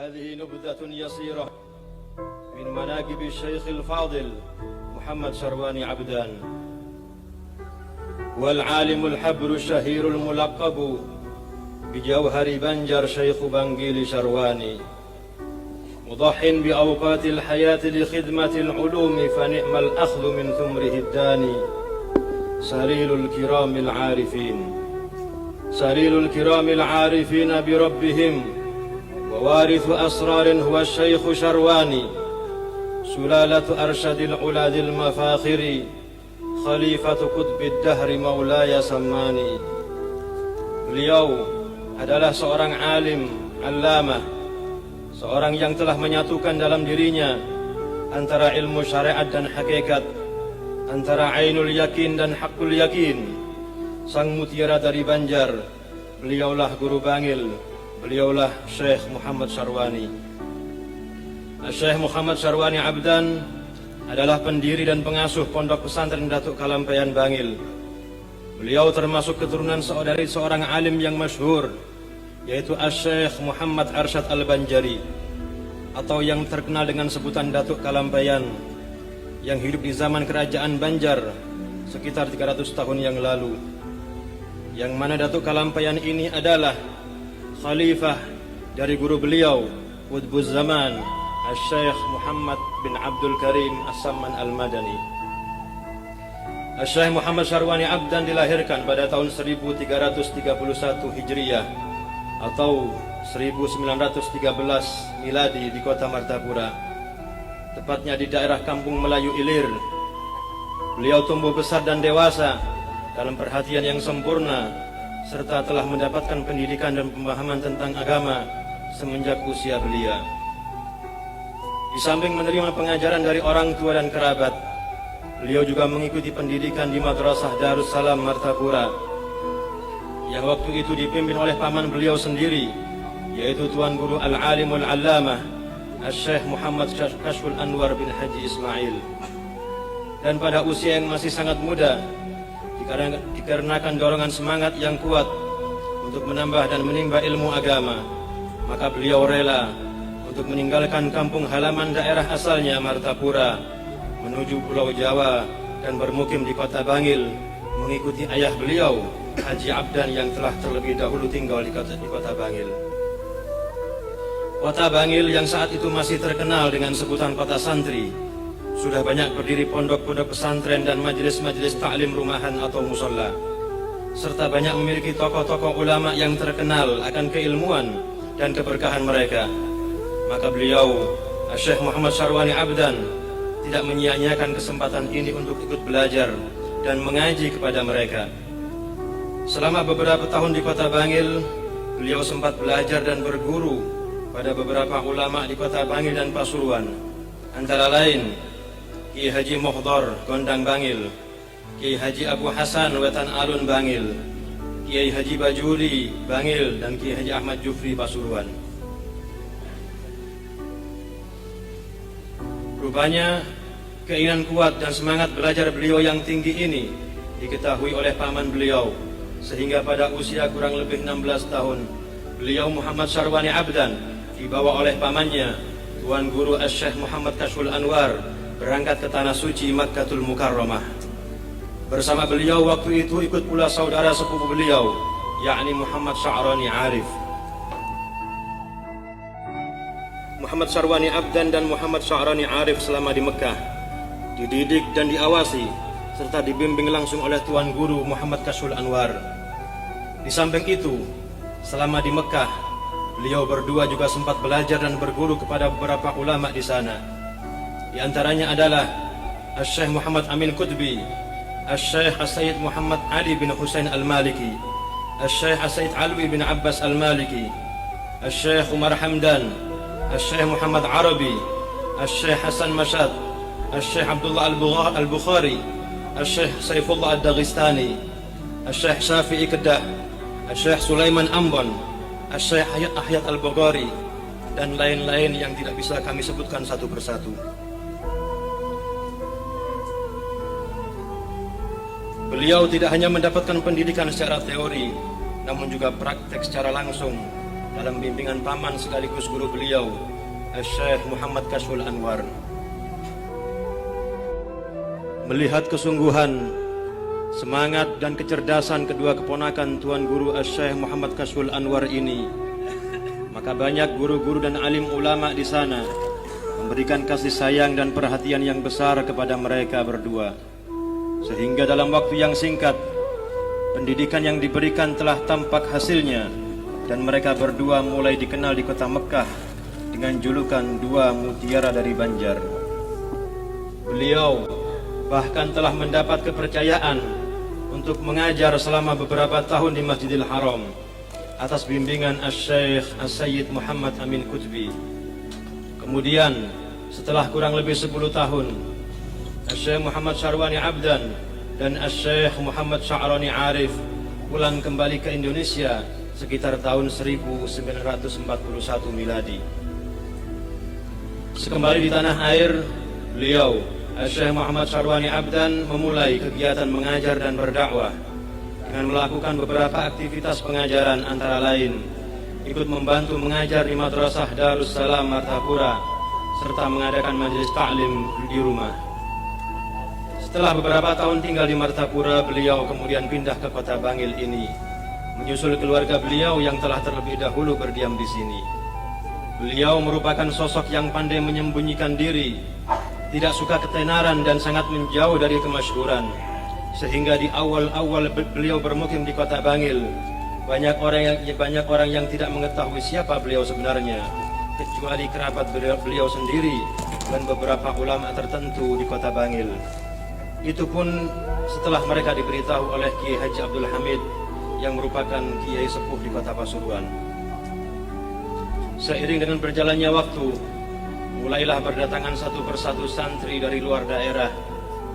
وهذه نبذة يسيرة من مناقب الشيخ الفاضل محمد شرواني عبدان، والعالم الحبر الشهير الملقب بجوهر بنجر شيخ بنجيل شرواني، مضح بأوقات الحياة لخدمة العلوم فنعم الأخذ من ثمره الداني، سليل الكرام العارفين، سليل الكرام العارفين بربهم، ووارث أسرار هو الشيخ شرواني، سلالة أرشد العلا ذي المفاخر، خليفة قطب الدهر مولاي سماني. Beliau adalah seorang alim, allamah, seorang yang telah menyatukan dalam dirinya antara ilmu syariat dan hakikat, antara ainul yakin dan hakul yakin. Sang mutiara dari Banjar, beliaulah guru bangil, beliaulah Syekh Muhammad Syarwani. Syekh Muhammad Syarwani Abdan adalah pendiri dan pengasuh Pondok Pesantren Datuk Kalampaian Bangil. Beliau termasuk keturunan dari seorang alim yang masyhur, yaitu Syekh Muhammad Arsyad Al-Banjari, atau yang terkenal dengan sebutan Datuk Kalampaian, yang hidup di zaman kerajaan Banjar sekitar 300 tahun yang lalu. Yang mana Datuk Kalampaian ini adalah khalifah dari guru beliau, Qutbuz Zaman, Syekh Muhammad bin Abdul Karim As-Samman Al-Madani. Syekh Muhammad Syarwani Abdan dilahirkan pada tahun 1331 Hijriyah atau 1913 Miladi di kota Martapura, tepatnya di daerah Kampung Melayu Ilir. Beliau tumbuh besar dan dewasa dalam perhatian yang sempurna, serta telah mendapatkan pendidikan dan pemahaman tentang agama semenjak usia belia. Di samping menerima pengajaran dari orang tua dan kerabat, beliau juga mengikuti pendidikan di Madrasah Darussalam Martapura, yang waktu itu dipimpin oleh paman beliau sendiri, yaitu Tuan Guru Al-Alimul Allamah Syekh Muhammad Kashful Anwar bin Haji Ismail. Dan pada usia yang masih sangat muda, dikarenakan dorongan semangat yang kuat untuk menambah dan menimba ilmu agama, maka beliau rela untuk meninggalkan kampung halaman daerah asalnya Martapura menuju Pulau Jawa dan bermukim di kota Bangil, mengikuti ayah beliau Haji Abdan yang telah terlebih dahulu tinggal di kota Bangil. Kota Bangil yang saat itu masih terkenal dengan sebutan kota santri, sudah banyak berdiri pondok-pondok pesantren dan majelis-majelis taklim rumahan atau musola, serta banyak memiliki tokoh-tokoh ulama yang terkenal akan keilmuan dan keberkahan mereka. Maka beliau, Syekh Muhammad Syarwani Abdan, tidak menyia-nyiakan kesempatan ini untuk ikut belajar dan mengaji kepada mereka. Selama beberapa tahun di kota Bangil, beliau sempat belajar dan berguru pada beberapa ulama di kota Bangil dan Pasuruan, antara lain Kiai Haji Mohdor Gondang Bangil, Kiai Haji Abu Hasan Wetan Alun Bangil, Kiai Haji Bajuri Bangil, dan Kiai Haji Ahmad Jufri Pasuruan. Rupanya keinginan kuat dan semangat belajar beliau yang tinggi ini diketahui oleh paman beliau, sehingga pada usia kurang lebih 16 tahun, beliau Muhammad Syarwani Abdan dibawa oleh pamannya, Tuan Guru Syekh Muhammad Kashful Anwar, berangkat ke Tanah Suci Makkatul Mukarramah. Bersama beliau waktu itu ikut pula saudara sepupu beliau, yakni Muhammad Sya'rani Arif. Muhammad Syarwani Abdan dan Muhammad Sya'rani Arif selama di Mekah dididik dan diawasi serta dibimbing langsung oleh Tuan Guru Muhammad Kashful Anwar. Di samping itu, selama di Mekah, beliau berdua juga sempat belajar dan berguru kepada beberapa ulama di sana. Di antaranya adalah Syekh Muhammad Amin Qutbi, Syekh Sayyid Muhammad Ali bin Husain Al-Maliki, Syekh Sayyid Alwi bin Abbas Al-Maliki, Syekh Umar Hamdan, Syekh Muhammad Arabi, Syekh Hasan Mashad, Syekh Abdullah Al-Bukhari, Syekh Saifullah Ad-Daghistani, Syekh Syafi'i Kedah, Syekh Sulaiman Ambon, Syekh Ahyat Al-Bukhari, dan lain-lain yang tidak bisa kami sebutkan satu persatu. Beliau tidak hanya mendapatkan pendidikan secara teori, namun juga praktek secara langsung dalam bimbingan paman sekaligus guru beliau, Syekh Muhammad Kashful Anwar. Melihat kesungguhan, semangat dan kecerdasan kedua keponakan Tuan Guru Syekh Muhammad Kashful Anwar ini, maka banyak guru-guru dan alim ulama di sana memberikan kasih sayang dan perhatian yang besar kepada mereka berdua. Sehingga dalam waktu yang singkat, pendidikan yang diberikan telah tampak hasilnya, dan mereka berdua mulai dikenal di kota Mekah dengan julukan dua mutiara dari Banjar. Beliau bahkan telah mendapat kepercayaan untuk mengajar selama beberapa tahun di Masjidil Haram atas bimbingan Syekh Sayyid Muhammad Amin Qutbi. Kemudian setelah kurang lebih 10 tahun, Syekh Muhammad Syarwani Abdan dan Syekh Muhammad Sya'rani Arif pulang kembali ke Indonesia sekitar tahun 1941 miladi. Sekembali di tanah air, beliau Syekh Muhammad Syarwani Abdan memulai kegiatan mengajar dan berdakwah dengan melakukan beberapa aktivitas pengajaran, antara lain ikut membantu mengajar di Madrasah Darussalam Martapura serta mengadakan majelis taklim di rumah. Setelah beberapa tahun tinggal di Martapura, beliau kemudian pindah ke kota Bangil ini, menyusul keluarga beliau yang telah terlebih dahulu berdiam di sini. Beliau merupakan sosok yang pandai menyembunyikan diri, tidak suka ketenaran dan sangat menjauh dari kemasyhuran. Sehingga di awal-awal beliau bermukim di kota Bangil, banyak orang yang tidak mengetahui siapa beliau sebenarnya, kecuali kerabat beliau sendiri dan beberapa ulama tertentu di kota Bangil. Itu pun setelah mereka diberitahu oleh Kiai Haji Abdul Hamid yang merupakan kiai sepuh di kota Pasuruan. Seiring dengan berjalannya waktu, mulailah berdatangan satu persatu santri dari luar daerah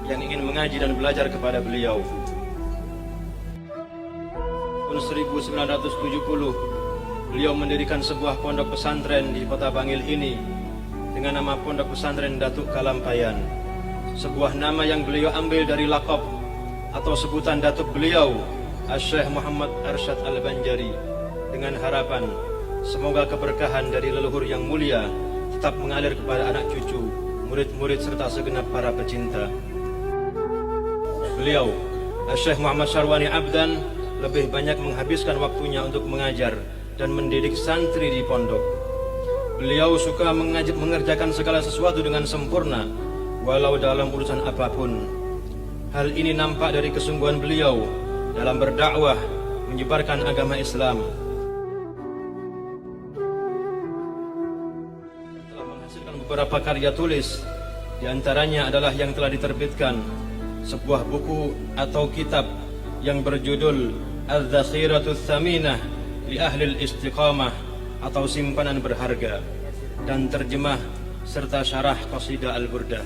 yang ingin mengaji dan belajar kepada beliau. Tahun 1970, beliau mendirikan sebuah pondok pesantren di kota Bangil ini dengan nama Pondok Pesantren Datuk Kalampayan. Sebuah nama yang beliau ambil dari lakop atau sebutan datuk beliau, Syekh Muhammad Arsyad Al-Banjari, dengan harapan semoga keberkahan dari leluhur yang mulia tetap mengalir kepada anak cucu, murid-murid serta segenap para pecinta. Beliau, Syekh Muhammad Syarwani Abdan, lebih banyak menghabiskan waktunya untuk mengajar dan mendidik santri di pondok. Beliau suka mengerjakan segala sesuatu dengan sempurna, walau dalam urusan apapun. Hal ini nampak dari kesungguhan beliau dalam berdakwah menyebarkan agama Islam. Telah menghasilkan beberapa karya tulis, di antaranya adalah yang telah diterbitkan sebuah buku atau kitab yang berjudul Al-Dhakhiratul Thaminah li Ahlil Istiqamah atau simpanan berharga, dan terjemah serta syarah qasidah Al-Burdah.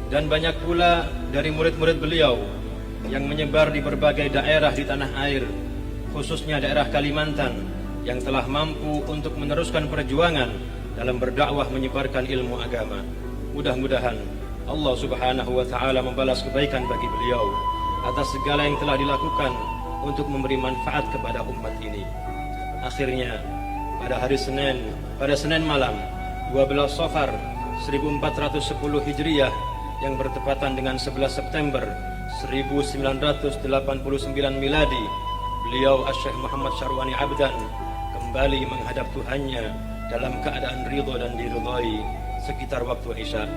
Dan banyak pula dari murid-murid beliau yang menyebar di berbagai daerah di tanah air, khususnya daerah Kalimantan, yang telah mampu untuk meneruskan perjuangan dalam berdakwah menyebarkan ilmu agama. Mudah-mudahan Allah Subhanahu wa Ta'ala membalas kebaikan bagi beliau atas segala yang telah dilakukan untuk memberi manfaat kepada umat ini. Akhirnya pada Senin malam 12 Safar 1410 Hijriah yang bertepatan dengan 11 September 1989 Miladi, beliau Syekh Muhammad Syarwani Abdan kembali menghadap Tuhannya dalam keadaan ridho dan diridhai sekitar waktu Isya,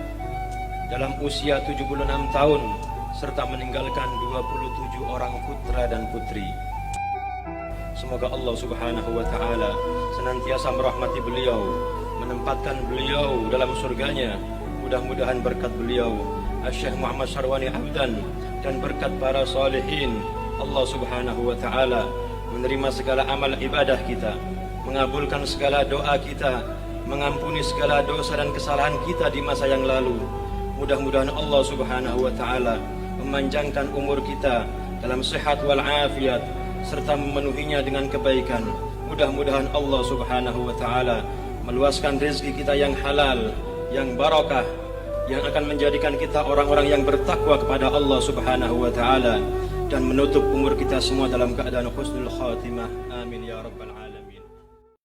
dalam usia 76 tahun serta meninggalkan 27 orang putra dan putri. Semoga Allah Subhanahu wa Ta'ala senantiasa merahmati beliau, menempatkan beliau dalam surganya. Mudah-mudahan berkat beliau Syekh Muhammad Syarwani Abdan dan berkat para salihin, Allah Subhanahu wa Ta'ala menerima segala amal ibadah kita, mengabulkan segala doa kita, mengampuni segala dosa dan kesalahan kita di masa yang lalu. Mudah-mudahan Allah Subhanahu wa Ta'ala memanjangkan umur kita dalam sehat wal afiat serta memenuhinya dengan kebaikan. Mudah-mudahan Allah Subhanahu wa Ta'ala meluaskan rezeki kita yang halal, yang barakah, yang akan menjadikan kita orang-orang yang bertakwa kepada Allah Subhanahu wa Ta'ala, dan menutup umur kita semua dalam keadaan husnul khatimah. Amin ya rabbal alamin.